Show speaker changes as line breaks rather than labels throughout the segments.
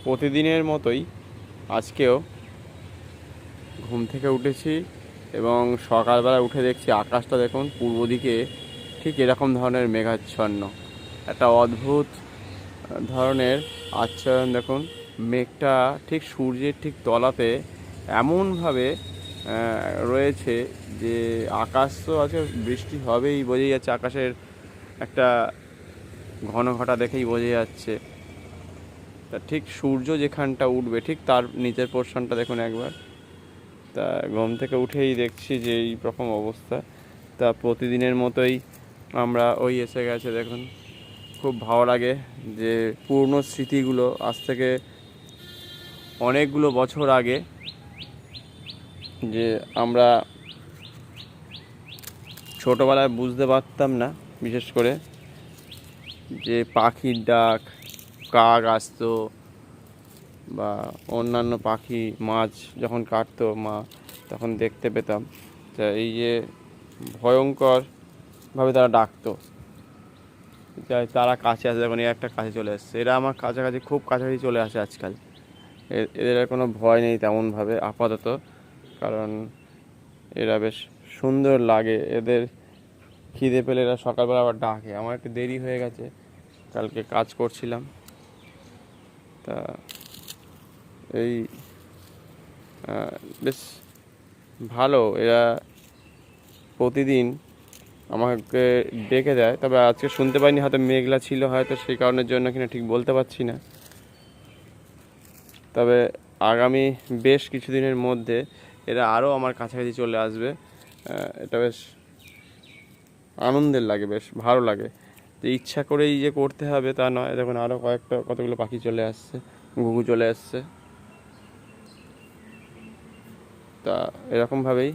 প্রতিদিনের মতোই আজকেও ঘুম থেকে উঠেছি এবং সকালবেলা উঠে দেখছি আকাশটা দেখুন পূর্ব দিকে ঠিক এরকম ধরনের মেঘাচ্ছন্ন, একটা অদ্ভুত ধরনের আচ্ছাদন। দেখুন মেঘটা ঠিক সূর্যের ঠিক তলাতে এমনভাবে রয়েছে যে আকাশ তো আজকে বৃষ্টি হবেই বোঝাই যাচ্ছে, আকাশের একটা ঘন ঘটা দেখেই বোঝা যাচ্ছে। তা ঠিক সূর্য যেখানটা উঠবে ঠিক তার নিচের পোর্শনটা দেখুন একবার। তা ঘুম থেকে উঠেই দেখছি যে এই রকম অবস্থা। তা প্রতিদিনের মতোই আমরা ওই এসে গেছে দেখুন। খুব ভালো লাগে যে পুরনো স্মৃতিগুলো আজ থেকে অনেকগুলো বছর আগে যে আমরা ছোটোবেলায় বুঝতে পারতাম না, বিশেষ করে যে পাখির ডাক, কাক আসতো বা অন্যান্য পাখি, মাছ যখন কাটতো মা তখন দেখতে পেতাম। তা এই যে ভয়ঙ্করভাবে তারা ডাকতো, তারা কাছে আসে, যখন একটা কাছে চলে আসছে, এরা আমার কাছাকাছি খুব কাছাকাছি চলে আসে আজকাল। এদের আর কোনো ভয় নেই তেমনভাবে আপাতত, কারণ এরা বেশ সুন্দর লাগে। এদের খিদে পেলে এরা সকালবেলা আবার ডাকে। আমার একটু দেরি হয়ে গেছে, কালকে কাজ করছিলাম। তা এই বেশ ভালো, এরা প্রতিদিন আমাকে ডেকে দেয়। তবে আজকে শুনতে পাইনি, হয়তো মেঘলা ছিল, হয়তো সেই কারণের জন্য কিনা ঠিক বলতে পারছি না। তবে আগামী বেশ কিছুদিনের মধ্যে এরা আরও আমার কাছাকাছি চলে আসবে। এটা বেশ আনন্দের লাগে, বেশ ভালো লাগে। যে ইচ্ছা করেই যে করতে হবে তা নয়। দেখুন আরও কতগুলো পাখি চলে আসছে, ঘুঘু চলে আসছে। তা এরকমভাবেই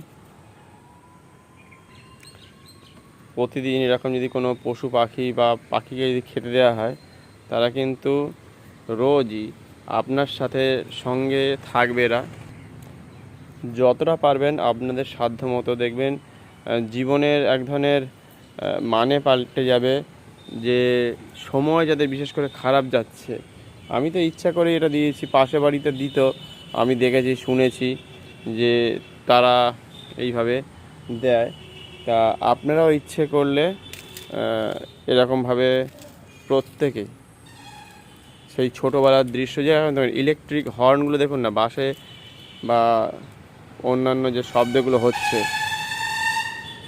প্রতিদিন এরকম যদি কোনো পশু পাখি বা পাখিকে যদি খেতে দেওয়া হয়, তারা কিন্তু রোজই আপনার সাথে সঙ্গে থাকবে। এরা যতটা পারবেন আপনাদের সাধ্য মতো দেখবেন জীবনের এক ধরনের মানে পাল্টে যাবে। যে সময় যাদের বিশেষ করে খারাপ যাচ্ছে, আমি তো ইচ্ছা করে এটা দিয়েছি, পাশে বাড়িতে দিত, আমি দেখেছি শুনেছি যে তারা এইভাবে দেয়। তা আপনারাও ইচ্ছে করলে এরকমভাবে প্রত্যেকে সেই ছোটোবেলার দৃশ্য, যে এখন ইলেকট্রিক হর্নগুলো দেখুন না বাসে, বা অন্যান্য যে শব্দগুলো হচ্ছে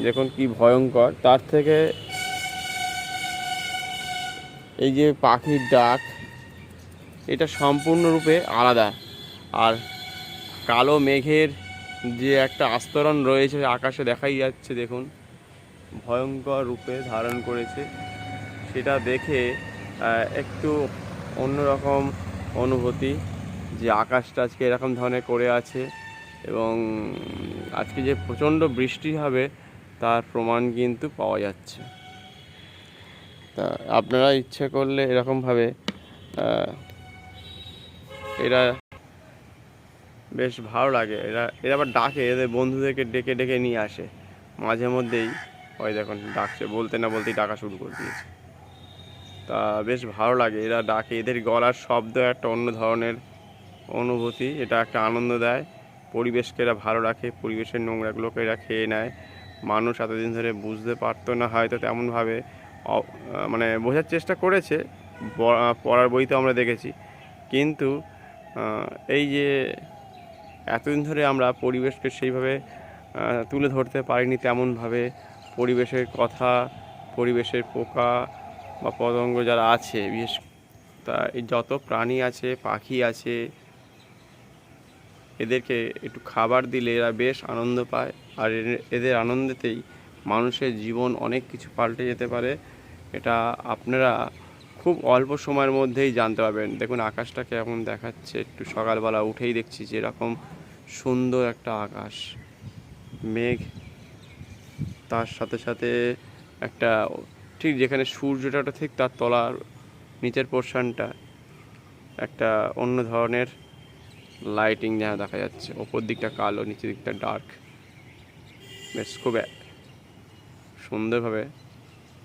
দেখুন কি ভয়ঙ্কর, তার থেকে এই যে পাখির ডাক, এটা সম্পূর্ণরূপে আলাদা। আর কালো মেঘের যে একটা আস্তরণ রয়েছে আকাশে দেখাই যাচ্ছে, দেখুন ভয়ঙ্কর রূপে ধারণ করেছে। সেটা দেখে একটু অন্যরকম অনুভূতি, যে আকাশটা আজকে এরকম ধরনের করে আছে এবং আজকে যে প্রচণ্ড বৃষ্টি হবে তার প্রমাণ কিন্তু পাওয়া যাচ্ছে। তা আপনারা ইচ্ছে করলে এরকমভাবে এরা বেশ ভালো লাগে। এরা আবার ডাকে, এদের বন্ধুদেরকে ডেকে ডেকে নিয়ে আসে মাঝে মধ্যেই। ওই দেখুন ডাকছে, বলতে না বলতেই ডাকা শুরু করে দিয়েছে। তা বেশ ভালো লাগে, এরা ডাকে, এদের গলার শব্দ একটা অন্য ধরনের অনুভূতি, এটা একটা আনন্দ দেয়। পরিবেশকে এরা ভালো রাখে, পরিবেশের নোংরাগুলোকে এরা খেয়ে নেয়। মানুষ এতদিন ধরে বুঝতে পারতো না হয়তো তেমনভাবে, মানে বোঝার চেষ্টা করেছে, পড়ার বইতে আমরা দেখেছি, কিন্তু এই যে এতদিন ধরে আমরা পরিবেশকে সেইভাবে তুলে ধরতে পারিনি তেমনভাবে। পরিবেশের কথা, পরিবেশের পোকা বা পতঙ্গ যারা আছে, বিশেষ তা এই যত প্রাণী আছে, পাখি আছে, এদেরকে একটু খাবার দিলে এরা বেশ আনন্দ পায়। আর এদের আনন্দেতেই মানুষের জীবন অনেক কিছু পাল্টে যেতে পারে। এটা আপনারা খুব অল্প সময়ের মধ্যেই জানতে পারবেন। দেখুন আকাশটা কেমন দেখাচ্ছে, একটু সকালবেলা উঠেই দেখছি যে এরকম সুন্দর একটা আকাশ, মেঘ, তার সাথে সাথে একটা ঠিক যেখানে সূর্যটা ঠিক তার তলার নিচের পোর্শনটা একটা অন্য ধরনের লাইটিং যা দেখা যাচ্ছে, ওপর দিকটা কালো, নিচের দিকটা ডার্ক। বেশ খুব সুন্দরভাবে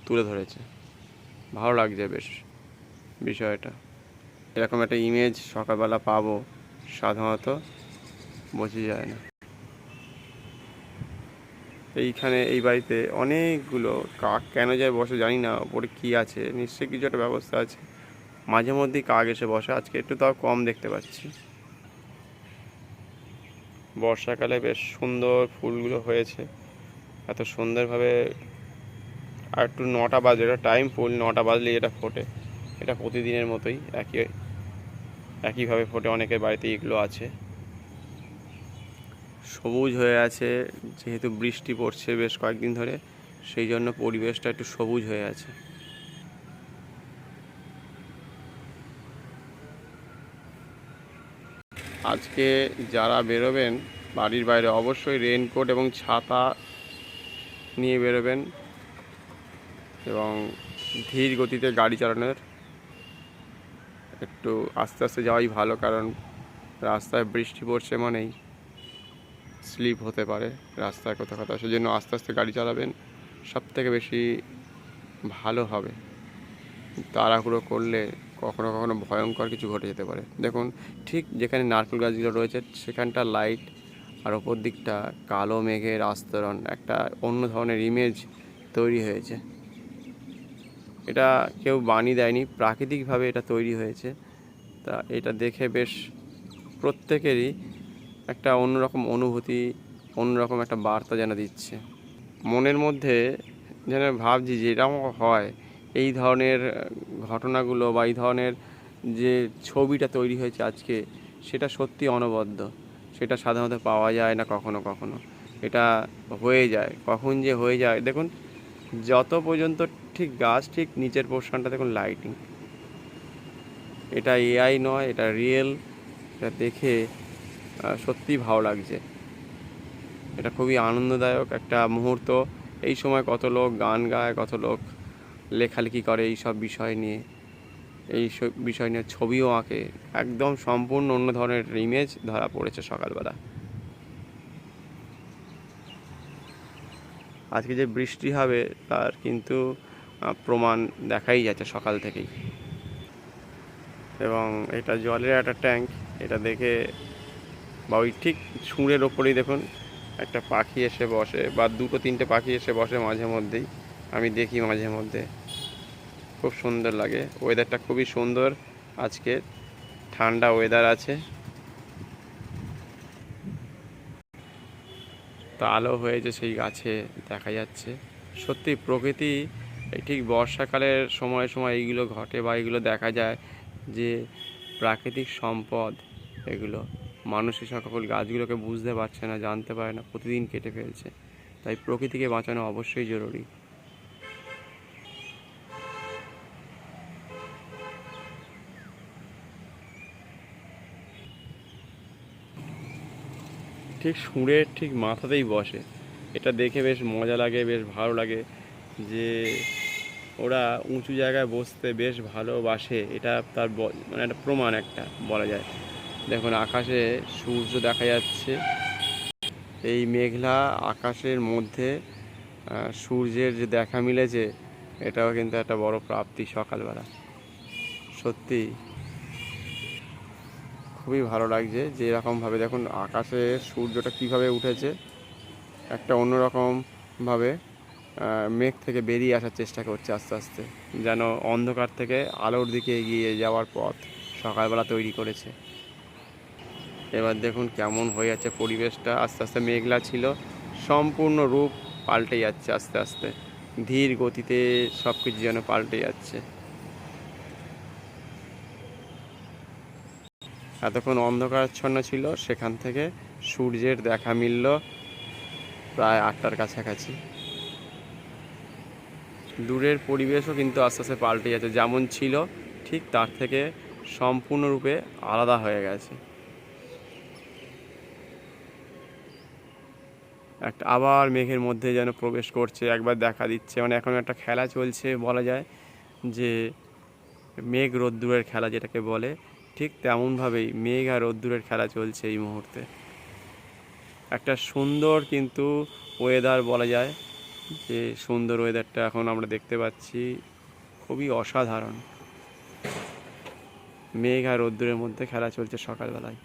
তুলে ধরেছে, ভালো লাগছে বেশ বিষয়টা। এরকম একটা ইমেজ সকালবেলা পাবো সাধারণত বোঝা যায় না। এইখানে এই বাড়িতে অনেকগুলো কাক কেন যায় বসে জানি না, ওপরে কী আছে, নিশ্চয়ই কিছু একটা ব্যবস্থা আছে। মাঝে মধ্যেই কাক এসে বসে, আজকে একটু তাও কম দেখতে পাচ্ছি। বর্ষাকালে বেশ সুন্দর ফুলগুলো হয়েছে, এত সুন্দরভাবে। আর একটু 9টা বাজে, এটা টাইম ফুল, 9টা বাজলেই এটা ফোটে। এটা প্রতিদিনের মতোই একইভাবে ফোটে, অনেকের বাড়িতে এগুলো আছে। সবুজ হয়ে আছে, যেহেতু বৃষ্টি পড়ছে বেশ কয়েকদিন ধরে, সেই জন্য পরিবেশটা একটু সবুজ হয়ে আছে। আজকে যারা বেরোবেন বাড়ির বাইরে অবশ্যই রেনকোট এবং ছাতা নিয়ে বেরোবেন, এবং ধীর গতিতে গাড়ি চালানোর একটু আস্তে আস্তে যাওয়াই ভালো, কারণ রাস্তায় বৃষ্টি পড়ছে মানেই স্লিপ হতে পারে রাস্তায় কোথাও কোথাও, সেজন্য আস্তে আস্তে গাড়ি চালাবেন, সব থেকে বেশি ভালো হবে। তাড়াহুড়ো করলে কখনো কখনো ভয়ঙ্কর কিছু ঘটে যেতে পারে। দেখুন, ঠিক যেখানে নারকেল গাছগুলো রয়েছে সেখানটা লাইট, আর ওপর দিকটা কালো মেঘের আস্তরণ, একটা অন্য ধরনের ইমেজ তৈরি হয়েছে। এটা কেউ বানিয়ে দেয়নি, প্রাকৃতিকভাবে এটা তৈরি হয়েছে। তা এটা দেখে বেশ প্রত্যেকেরই একটা অন্যরকম অনুভূতি, অন্যরকম একটা বার্তা যেন দিচ্ছে। মনের মধ্যে যেন ভাবছি যে এরকম হয়, এই ধরনের ঘটনাগুলো বা এই ধরনের যে ছবিটা তৈরি হয়েছে আজকে, সেটা সত্যি অনবদ্য। সেটা সাধারণত পাওয়া যায় না কখনো কখনো, এটা হয়ে যায়। কখন যে হয়ে যায় দেখুন, যত পর্যন্ত ঠিক গাছ ঠিক নিচের পোর্শনটা দেখুন লাইটিং, এটা এআই নয়, এটা রিয়েল। এটা দেখে সত্যিই ভালো লাগছে। এটা খুবই আনন্দদায়ক একটা মুহূর্ত। এই সময় কত লোক গান গায়, কত লোক লেখালেখি করে এই সব বিষয় নিয়ে, এই সব বিষয় নিয়ে ছবিও আঁকে। একদম সম্পূর্ণ অন্য ধরনের ইমেজ ধরা পড়েছে সকালবেলা। আজকে যে বৃষ্টি হবে তার কিন্তু প্রমাণ দেখাই যাচ্ছে সকাল থেকেই। এবং এটা জলের একটা ট্যাঙ্ক, এটা দেখে বা ওই ঠিক সুঁড়ের ওপরেই দেখুন একটা পাখি এসে বসে, বা দুটো তিনটে পাখি এসে বসে মাঝে মধ্যেই, আমি দেখি মাঝে মধ্যে। খুব সুন্দর লাগে, ওয়েদারটা খুবই সুন্দর আজকে, ঠান্ডা ওয়েদার আছে। তো আলো হয়েছে সেই গাছে দেখা যাচ্ছে। সত্যি প্রকৃতি এই ঠিক বর্ষাকালের সময় সময় এইগুলো ঘটে বা এইগুলো দেখা যায়, যে প্রাকৃতিক সম্পদ এগুলো মানুষের সকল গাছগুলোকে বুঝতে পারছে না, জানতে পারে না, প্রতিদিন কেটে ফেলছে। তাই প্রকৃতিকে বাঁচানো অবশ্যই জরুরি। ঠিক সুরের ঠিক মাথাতেই বসে, এটা দেখে বেশ মজা লাগে, বেশ ভালো লাগে যে ওরা উঁচু জায়গায় বসতে বেশ ভালোবাসে। এটা তার মানে একটা প্রমাণ একটা বলা যায়। দেখুন আকাশে সূর্য দেখা যাচ্ছে, এই মেঘলা আকাশের মধ্যে সূর্যের যে দেখা মিলেছে, এটাও কিন্তু একটা বড় প্রাপ্তি সকালবেলা। সত্যি খুবই ভালো লাগছে যে এরকমভাবে দেখুন আকাশে সূর্যটা কীভাবে উঠেছে, একটা অন্যরকমভাবে মেঘ থেকে বেরিয়ে আসার চেষ্টা করছে আস্তে আস্তে, যেন অন্ধকার থেকে আলোর দিকে এগিয়ে যাওয়ার পথ সকালবেলা তৈরি করেছে। এবার দেখুন কেমন হয়ে যাচ্ছে পরিবেশটা, আস্তে আস্তে মেঘলা ছিল, সম্পূর্ণ রূপ পাল্টে যাচ্ছে আস্তে আস্তে, ধীর গতিতে সব কিছু যেন পাল্টে যাচ্ছে। এতক্ষণ অন্ধকারাচ্ছন্ন ছিল, সেখান থেকে সূর্যের দেখা মিলল প্রায় 8টার কাছাকাছি। দূরের পরিবেশও কিন্তু আস্তে আস্তে পাল্টে যাচ্ছে, যেমন ছিল ঠিক তার থেকে সম্পূর্ণরূপে আলাদা হয়ে গেছে। একটা আবার মেঘের মধ্যে যেন প্রবেশ করছে, একবার দেখা দিচ্ছে, মানে এখন একটা খেলা চলছে বলা যায়, যে মেঘ রোদ্দুরের খেলা যেটাকে বলে, ঠিক তেমনভাবেই মেঘ আর রোদ্দুরের খেলা চলছে এই মুহূর্তে। একটা সুন্দর কিন্তু ওয়েদার বলা যায়, যে সুন্দর ওয়েদারটা এখন আমরা দেখতে পাচ্ছি, খুবই অসাধারণ। মেঘ আর রোদ্দুরের মধ্যে খেলা চলছে সকালবেলায়।